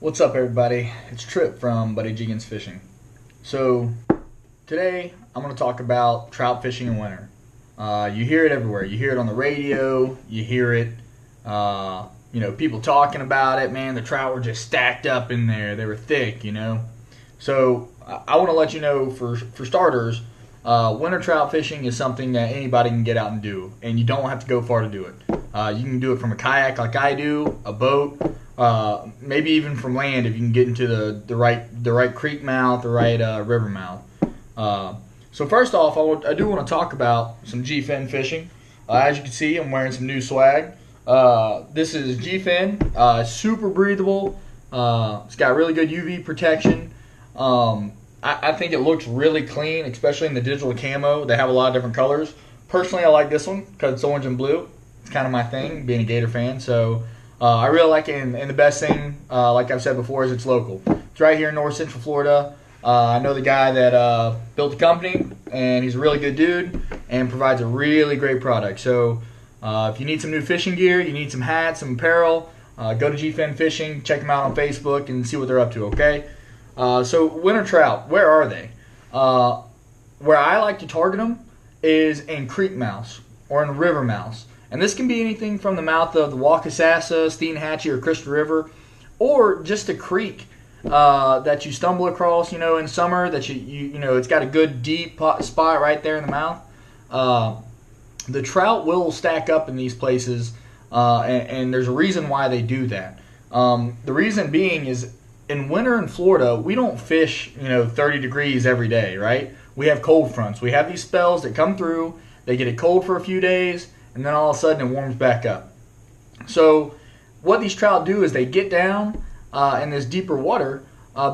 What's up, everybody? It's Trip from Jenkins Fishing. So today I'm going to talk about trout fishing in winter. You hear it everywhere. You hear it on the radio. You hear it, people talking about it. Man, the trout were just stacked up in there. They were thick, So I want to let you know, for starters, winter trout fishing is something that anybody can get out and do, and you don't have to go far to do it. You can do it from a kayak like I do, a boat. Maybe even from land if you can get into the right creek mouth, the right river mouth. So first off, I do want to talk about some G-fin fishing. As you can see, I'm wearing some new swag. This is G-fin, super breathable. It's got really good UV protection. I think it looks really clean, especially in the digital camo. They have a lot of different colors. Personally, I like this one because it's orange and blue. It's kind of my thing, being a Gator fan. So I really like it, and the best thing, like I've said before, is it's local. It's right here in North Central Florida. I know the guy that built the company, and he's a really good dude and provides a really great product. So if you need some new fishing gear, you need some hats, some apparel, go to G-Fin Fishing, check them out on Facebook, and see what they're up to, okay? So winter trout, where are they? Where I like to target them is in creek mouths or in river mouths. And this can be anything from the mouth of the Waukesasa, Steinhatchee, or Crystal River, or just a creek that you stumble across, in summer, that it's got a good deep spot right there in the mouth. The trout will stack up in these places, and there's a reason why they do that. The reason being is, in winter in Florida, we don't fish, 30 degrees every day, right? We have cold fronts. We have these spells that come through, they get it cold for a few days, and then all of a sudden it warms back up. So what these trout do is they get down in this deeper water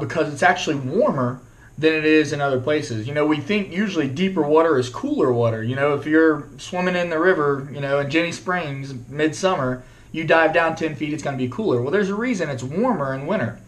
because it's actually warmer than it is in other places. We think usually deeper water is cooler water. If you're swimming in the river, in Jenny Springs, midsummer, you dive down 10 feet, it's going to be cooler. Well, there's a reason it's warmer in winter.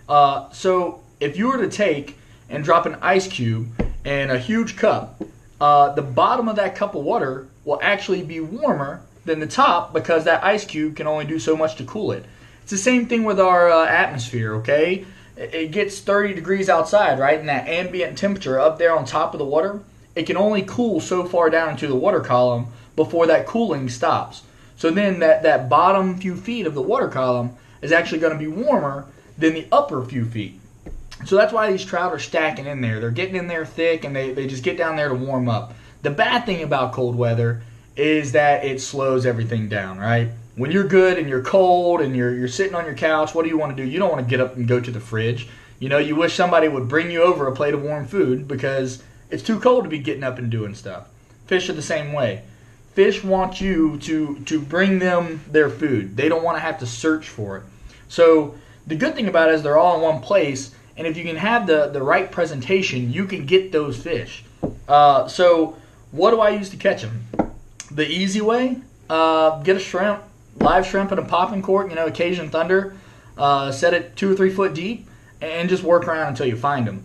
So if you were to take and drop an ice cube in a huge cup, the bottom of that cup of water will actually be warmer than the top because that ice cube can only do so much to cool it. It's the same thing with our atmosphere, okay? It gets 30 degrees outside, right? And that ambient temperature up there on top of the water, it can only cool so far down into the water column before that cooling stops. So then that bottom few feet of the water column is actually going to be warmer than the upper few feet. So that's why these trout are stacking in there. They're getting in there thick, and they just get down there to warm up. The bad thing about cold weather is that it slows everything down, right? When you're good and you're cold and you're sitting on your couch, what do you want to do? You don't want to get up and go to the fridge. You wish somebody would bring you over a plate of warm food because it's too cold to be getting up and doing stuff. Fish are the same way. Fish want you to bring them their food. They don't want to have to search for it. So the good thing about it is they're all in one place, and if you can have the right presentation, you can get those fish. So what do I use to catch them? The easy way, get a shrimp, live shrimp in a popping cork, occasion thunder, set it 2 or 3 foot deep, and just work around until you find them.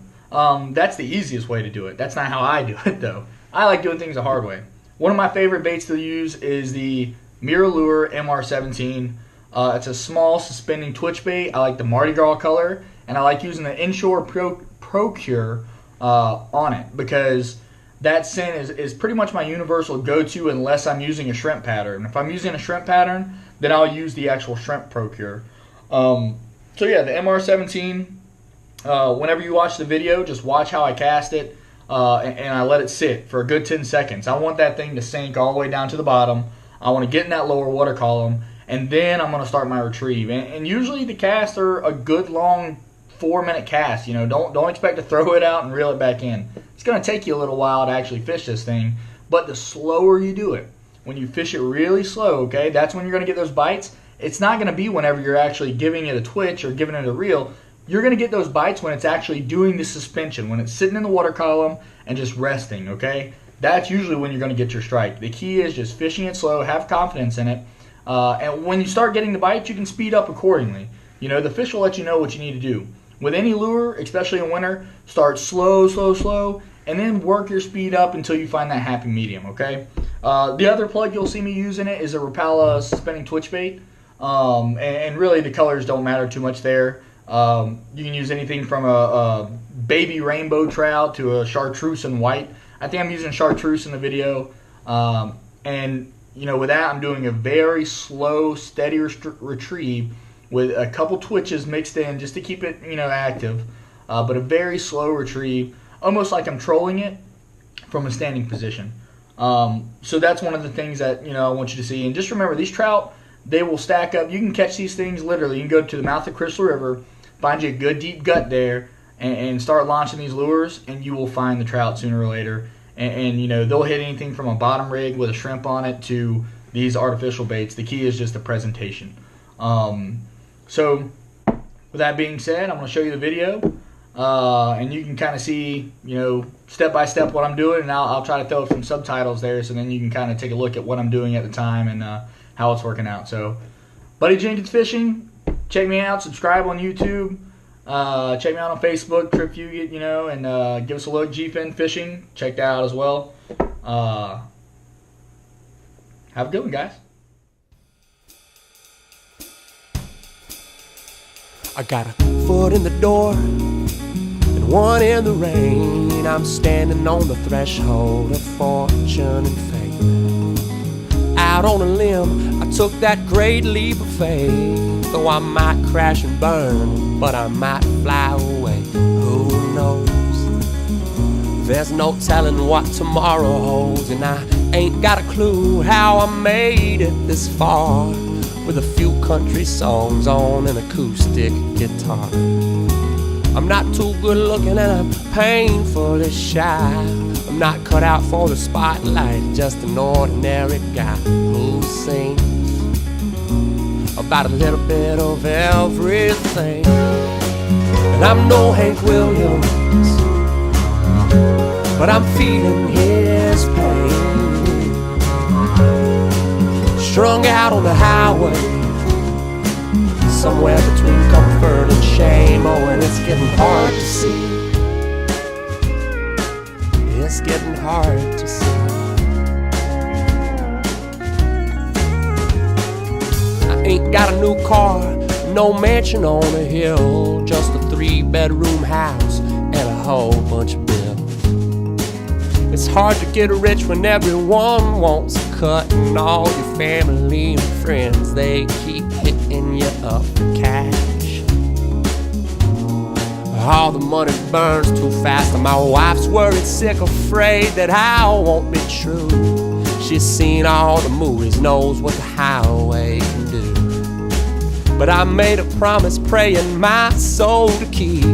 That's the easiest way to do it. That's not how I do it, though. I like doing things the hard way. One of my favorite baits to use is the Mirror Lure MR17. It's a small suspending twitch bait. I like the Mardi Gras color, and I like using the Inshore Procure on it because that scent is pretty much my universal go-to unless I'm using a shrimp pattern. If I'm using a shrimp pattern, then I'll use the actual shrimp Procure. So yeah, the MR17, whenever you watch the video, just watch how I cast it, and I let it sit for a good 10 seconds. I want that thing to sink all the way down to the bottom. I want to get in that lower water column, and then I'm going to start my retrieve. And usually the casts are a good long 4-minute cast. Don't expect to throw it out and reel it back in. It's going to take you a little while to actually fish this thing, but the slower you do it, when you fish it really slow, okay, that's when you're going to get those bites. It's not going to be whenever you're actually giving it a twitch or giving it a reel. You're going to get those bites when it's actually doing the suspension, when it's sitting in the water column and just resting, okay? That's usually when you're going to get your strike. The key is just fishing it slow, have confidence in it, and when you start getting the bites, you can speed up accordingly. The fish will let you know what you need to do. With any lure, especially in winter, start slow, slow, slow, and then work your speed up until you find that happy medium, okay? The other plug you'll see me using it is a Rapala suspending twitch bait, and really the colors don't matter too much there. You can use anything from a baby rainbow trout to a chartreuse and white. I think I'm using chartreuse in the video. And with that, I'm doing a very slow, steady retrieve with a couple twitches mixed in just to keep it, active. But a very slow retrieve, almost like I'm trolling it from a standing position. So that's one of the things that, I want you to see. And just remember, these trout, they will stack up. You can catch these things literally. You can go to the mouth of Crystal River, find you a good deep gut there, and start launching these lures, and you will find the trout sooner or later. And they'll hit anything from a bottom rig with a shrimp on it to these artificial baits. The key is just the presentation. So with that being said, I'm going to show you the video, and you can kind of see, step by step what I'm doing, and I'll try to throw some subtitles there, so then you can kind of take a look at what I'm doing at the time and how it's working out. So, Buddy Jenkins Fishing, check me out, subscribe on YouTube. Check me out on Facebook, Trip Fugit, and give us a look. G-Fin Fishing, check that out as well. Have a good one, guys. I got a foot in the door and one in the rain. I'm standing on the threshold of fortune and fame. Out on a limb, I took that great leap of faith. Though I might crash and burn, but I might fly away. Who knows? There's no telling what tomorrow holds, and I ain't got a clue how I made it this far with a few country songs on an acoustic guitar. I'm not too good looking and I'm painfully shy. I'm not cut out for the spotlight, just an ordinary guy who sings about a little bit of everything. And I'm no Hank Williams, but I'm feeling his pain. Strung out on the highway, somewhere between comfort and shame. Oh, and it's getting hard to see. It's getting hard to see. Ain't got a new car, no mansion on a hill, just a 3-bedroom house and a whole bunch of bills. It's hard to get rich when everyone wants a cut, and all your family and friends, they keep hitting you up for cash. All the money burns too fast, and my wife's worried, sick, afraid that I won't be true. She's seen all the movies, knows what the highway can do. But I made a promise, praying my soul to keep,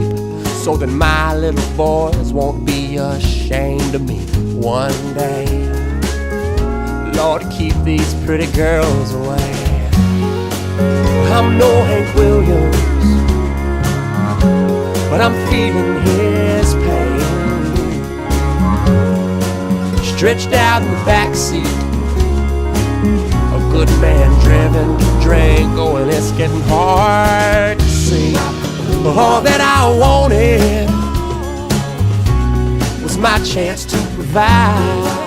so that my little boys won't be ashamed of me one day. Lord, keep these pretty girls away. I'm no Hank Williams, but I'm feeling his pain. Stretched out in the backseat, a good man driven to drink. Oh, and it's getting hard to see. All that I wanted was my chance to provide.